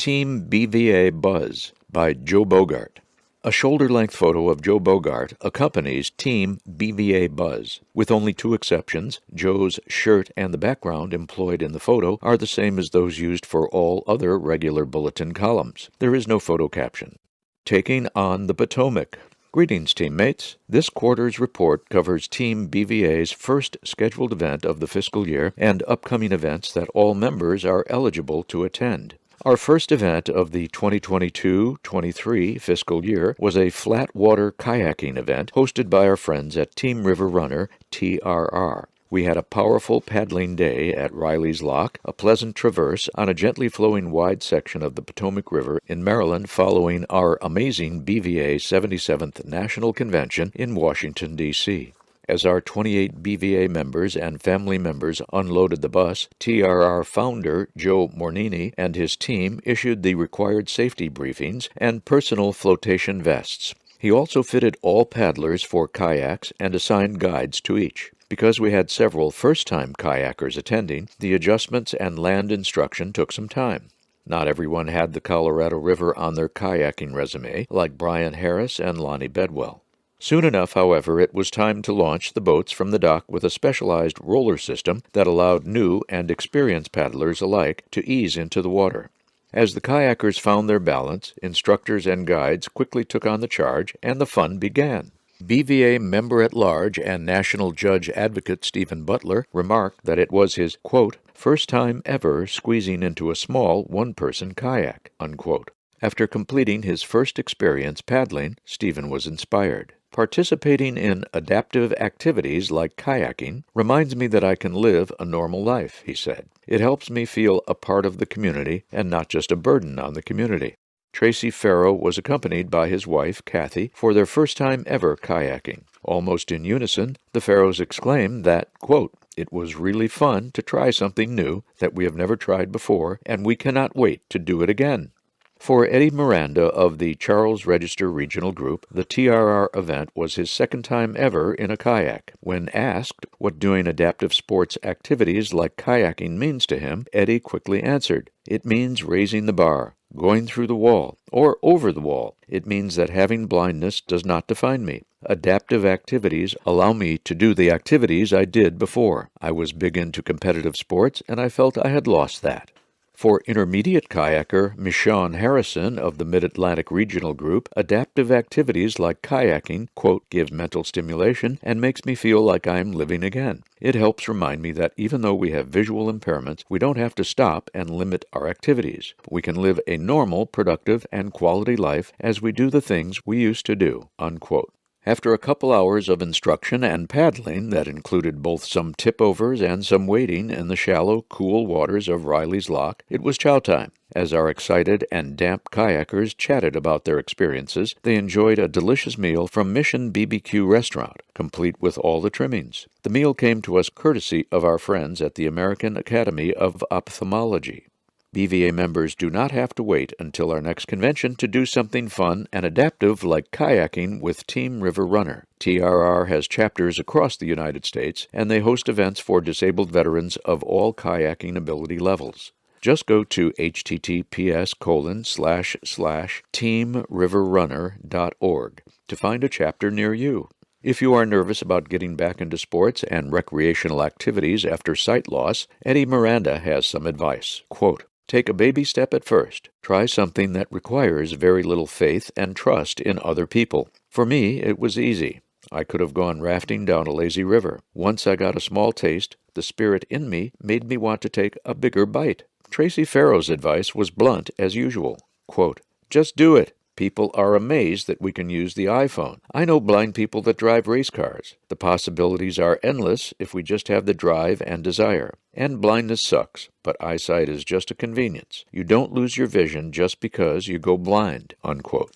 Team BVA Buzz by Joe Bogart. A shoulder-length photo of Joe Bogart accompanies Team BVA Buzz. With only two exceptions, Joe's shirt and the background employed in the photo are the same as those used for all other regular Bulletin columns. There is no photo caption. Taking on the Potomac. Greetings, teammates. This quarter's report covers Team BVA's first scheduled event of the fiscal year and upcoming events that all members are eligible to attend. Our first event of the 2022-23 fiscal year was a flat water kayaking event hosted by our friends at Team River Runner, TRR. We had a powerful paddling day at Riley's Lock, a pleasant traverse on a gently flowing wide section of the Potomac River in Maryland following our amazing BVA 77th National Convention in Washington, D.C. As our 28 BVA members and family members unloaded the bus, TRR founder Joe Mornini and his team issued the required safety briefings and personal flotation vests. He also fitted all paddlers for kayaks and assigned guides to each. Because we had several first-time kayakers attending, the adjustments and land instruction took some time. Not everyone had the Colorado River on their kayaking resume, like Brian Harris and Lonnie Bedwell. Soon enough, however, it was time to launch the boats from the dock with a specialized roller system that allowed new and experienced paddlers alike to ease into the water. As the kayakers found their balance, instructors and guides quickly took on the charge, and the fun began. BVA member-at-large and National Judge Advocate Stephen Butler remarked that it was his, quote, first time ever squeezing into a small one-person kayak, unquote. After completing his first experience paddling, Stephen was inspired. Participating in adaptive activities like kayaking reminds me that I can live a normal life, he said. It helps me feel a part of the community and not just a burden on the community. Tracy Farrow was accompanied by his wife, Kathy, for their first time ever kayaking. Almost in unison, the Farrows exclaimed that, quote, it was really fun to try something new that we have never tried before, and we cannot wait to do it again. For Eddie Miranda of the Charles Register Regional Group, the TRR event was his second time ever in a kayak. When asked what doing adaptive sports activities like kayaking means to him, Eddie quickly answered, it means raising the bar, going through the wall, or over the wall. It means that having blindness does not define me. Adaptive activities allow me to do the activities I did before. I was big into competitive sports, and I felt I had lost that. For intermediate kayaker Michonne Harrison of the Mid-Atlantic Regional Group, adaptive activities like kayaking, quote, gives mental stimulation and makes me feel like I'm living again. It helps remind me that even though we have visual impairments, we don't have to stop and limit our activities. We can live a normal, productive, and quality life as we do the things we used to do, unquote. After a couple hours of instruction and paddling that included both some tip-overs and some wading in the shallow, cool waters of Riley's Lock, it was chow time. As our excited and damp kayakers chatted about their experiences, they enjoyed a delicious meal from Mission BBQ Restaurant, complete with all the trimmings. The meal came to us courtesy of our friends at the American Academy of Ophthalmology. BVA members do not have to wait until our next convention to do something fun and adaptive like kayaking with Team River Runner. TRR has chapters across the United States, and they host events for disabled veterans of all kayaking ability levels. Just go to https://teamriverrunner.org to find a chapter near you. If you are nervous about getting back into sports and recreational activities after sight loss, Eddie Miranda has some advice. Quote, take a baby step at first. Try something that requires very little faith and trust in other people. For me, it was easy. I could have gone rafting down a lazy river. Once I got a small taste, the spirit in me made me want to take a bigger bite. Tracy Farrow's advice was blunt as usual. Quote, just do it. People are amazed that we can use the iPhone. I know blind people that drive race cars. The possibilities are endless if we just have the drive and desire. And blindness sucks, but eyesight is just a convenience. You don't lose your vision just because you go blind, unquote.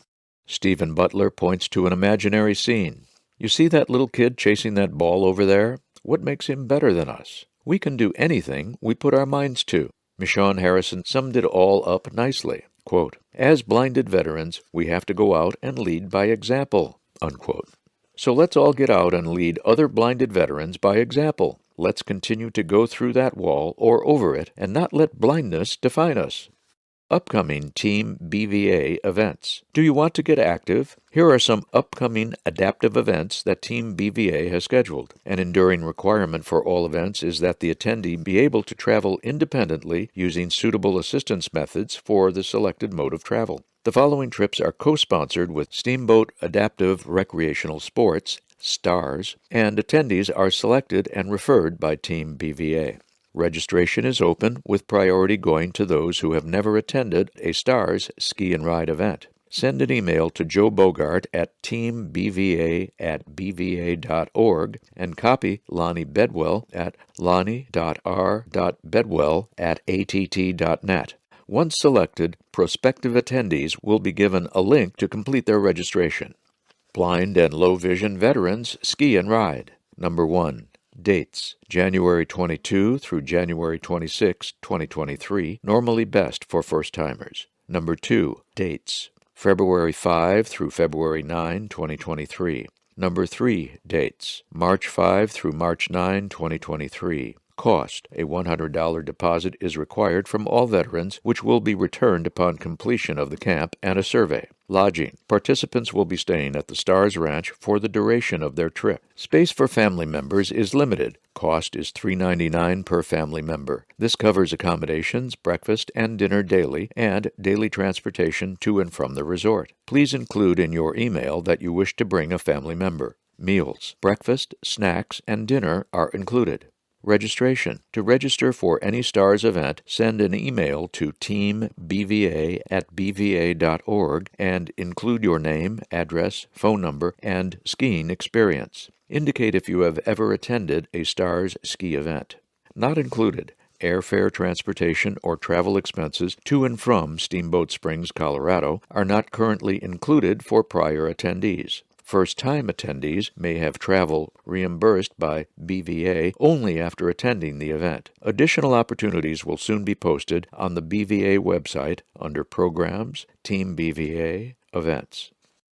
Stephen Butler points to an imaginary scene. You see that little kid chasing that ball over there? What makes him better than us? We can do anything we put our minds to. Michonne Harrison summed it all up nicely. Quote, as blinded veterans, we have to go out and lead by example, unquote. So let's all get out and lead other blinded veterans by example. Let's continue to go through that wall or over it and not let blindness define us. Upcoming Team BVA events. Do you want to get active? Here are some upcoming adaptive events that Team BVA has scheduled. An enduring requirement for all events is that the attendee be able to travel independently using suitable assistance methods for the selected mode of travel. The following trips are co-sponsored with Steamboat Adaptive Recreational Sports, STARS, and attendees are selected and referred by Team BVA. Registration is open, with priority going to those who have never attended a STARS ski and ride event. Send an email to Joe Bogart at teambva@bva.org and copy Lonnie Bedwell at lonnie.r.bedwell@att.net. Once selected, prospective attendees will be given a link to complete their registration. Blind and low vision veterans ski and ride. Number 1. Dates: January 22 through January 26, 2023, normally best for first-timers. Number 2. Dates: February 5 through February 9, 2023. Number 3. Dates: March 5 through March 9, 2023. Cost: a $100 deposit is required from all veterans, which will be returned upon completion of the camp and a survey. Lodging: participants will be staying at the Stars Ranch for the duration of their trip. Space for family members is limited. Cost is $3.99 per family member. This covers accommodations, breakfast and dinner daily, and daily transportation to and from the resort. Please include in your email that you wish to bring a family member. Meals: breakfast, snacks, and dinner are included. Registration. To register for any STARS event, send an email to teambva@bva.org and include your name, address, phone number, and skiing experience. Indicate if you have ever attended a STARS ski event. Not included: airfare, transportation, or travel expenses to and from Steamboat Springs, Colorado, are not currently included for prior attendees. First-time attendees may have travel reimbursed by BVA only after attending the event. Additional opportunities will soon be posted on the BVA website under Programs, Team BVA, Events.